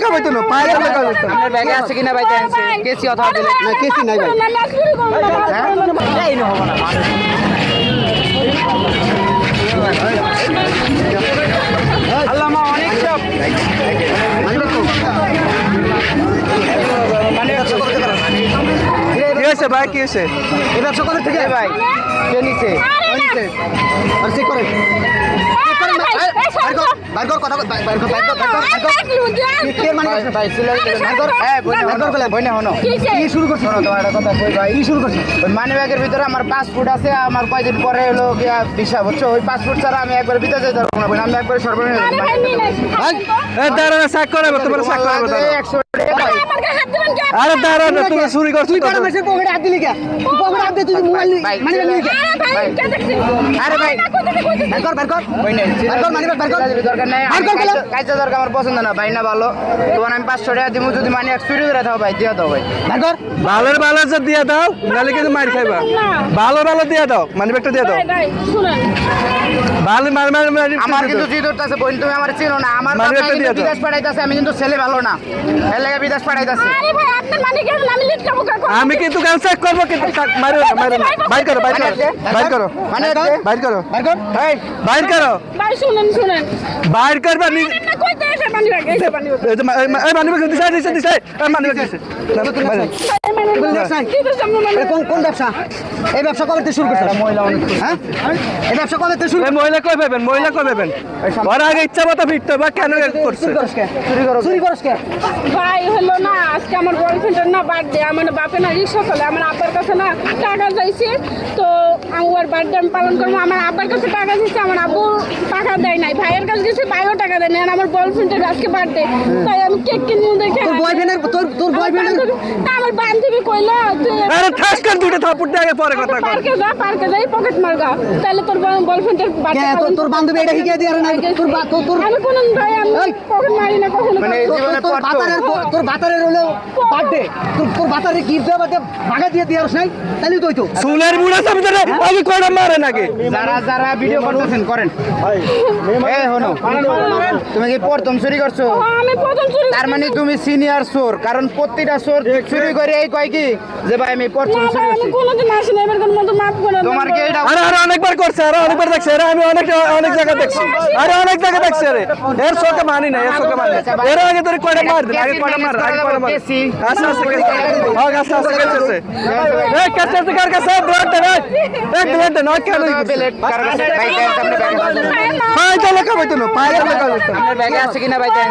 খাবে তো না পায়ে ধরলে খাবে তো আপনার ব্যাগে আছে কিনা ভাই দেন কেসি অথবা দিলে না কেসি নাই ভাই এই নো হবে না আল্লাহ মা অনেক সব মানে কি হয়েছে ভাই কি হয়েছে এটা সকালে থেকে ভাই কে নিছে আর চেক করেন বাইর কর কথা বাইর কর কে মানে ভাই সিলাই বাইর কর হ্যাঁ বইনা হনো কি শুরু করছ শোনো তোমার একটা কথা কই ভাই কি শুরু করছ ওই মানি ব্যাগের ভিতরে আমার পাসপোর্ট আছে আমার কয়দিন পরে হলো গিয়া ভিসা বুঝছো ওই পাসপোর্ট ছাড়া আমি একবার ভিতরে যেতে পারবো না আমি একবার সর্বনিম্ন এ দাঁড়া চেক করাবো তোমার চেক করাবো 100 টাকা আরে দাঁড়া না তুমি চুরি করছ তুই কারো মেসে পকেটে হাত দিলি কে পকেটে হাত দিয়ে তুই মোবাইল মানে নিলি কে আরে ভাই বাইর কর ওই নাই দরকার নাই কাজটা দরকার আমার পছন্দ না ভাই না ভালো তোমার আমি 500 টাকা দিমু যদি মানি এক চুরি করে দাও ভাই দিয়া দাও ভাই বাইর কর ভালোর ভালো যে দিয়ে দাও নালে কিন্তু মার খাইবা ভালো ভালো দিয়ে দাও মানি ব্যাগটা দিয়ে দাও ভালো মার আমার কিন্তু জিদ হচ্ছে বোন তুমি আমার চিনো না আমার মানি বাবা ব্যাগটা দিয়ে কিন্তু দাও। বিদেশ পাঠাইতাছে আমি কিন্তু ছেলে ভালো না এর লাগি বিদেশ পাঠাইতাছে আমি কিন্তু কাল চেক করবো কিন্তু মারো না বাইর করো বাইর করো বাইর করো মানে বাইর করো বাইর কর এই বাইর করো শুনেন বাইর করবা নি না কইতে এসে পানি ব্যাগ এসে পানি ব্যাগ এই মানি ব্যাগ দিছে মানি ব্যাগ দিছে কোন ব্যবসা এই ব্যবসা কবে থেকে শুরু করছ মহিলা অনেক হ্যাঁ এই ব্যবসা কবে থেকে শুরু এই মহিলা কই পাবেন মহিলা কই পাবেন ওরা আগে ইচ্ছা মতো ফিরতে বা কেন করছে চুরি করছ কে ভাই হলো না আজকে আমার বয়ফ্রেন্ডের না বার্থডে আমার বাপে না রিক্সা চলে আমার আব্বার কাছে না টাকা চাইছে তো আমার বার্থডে আমি পালন করবো আমার আব্বার কাছে টাকা দিচ্ছে আমার আব্বু টাকা দেয় নাই ভাইয়ের কাছে গেছে ভাইও টাকা দেয় না আর আমার বয়ফ্রেন্ডের আজকে বার্থডে তাই আমি কেক কিনে দেখে তোর বয়ফ্রেন্ডের তোর বয়ফ্রেন্ডের আমার বান্ধবী কইলো তুই আরে ঠাস করে দুটো থাপড় দিয়ে আগে পরে কথা কর পার্কে যাই পকেট মারগা তাহলে তোর বয়ফ্রেন্ডের কে বার্থডে তোর বান্ধবী এটা শিখিয়ে দিয়ে না তোর আমি কোন ভাই আমি পকেট মারি না কখনো মানে এই জীবনে তোর বাতারের হলো বার্থডে তোর বাতারে গিফট দেওয়া বাদে ভাগা দিয়ে দিয়ারস নাই তাহলে তুই তো সুলের বুড়া সামনে আমি কোড়া মারে নাকি যারা ভিডিও করতেছেন করেন এই হনো তুমি কি প্রথম চুরি করছো আমি প্রথম চুরি তার মানে তুমি সিনিয়র চোর কারণ প্রত্যেকটা চোর চুরি করে এই কয় কি যে ভাই আমি প্রথম না চুরি ভাই, আমি করছি কোনোদিন আসিনি এবার কোন মতো মাফ করে দেন তোমার কি এটা আরে অনেকবার করছে আরে অনেকবার দেখছে আরে আমি অনেক জায়গা দেখছি আরে অনেক জায়গা দেখছি আরে এর চোখে মানি না এর চোখে মানি না এর আগে তোর কয়টা মার দিন আগে কয়টা মার আগে কয়টা মার আস্তে আস্তে আস্তে কাছে এই কাছে কার কাছে ব্লাড দে এই ব্লাড দে না কেন বেলেট কারণ ভাই দেন সামনে ব্যাগে পায়ে চলে খাবে তো না পায়ে চলে খাবে তো আপনার ব্যাগে আছে কিনা ভাই দেন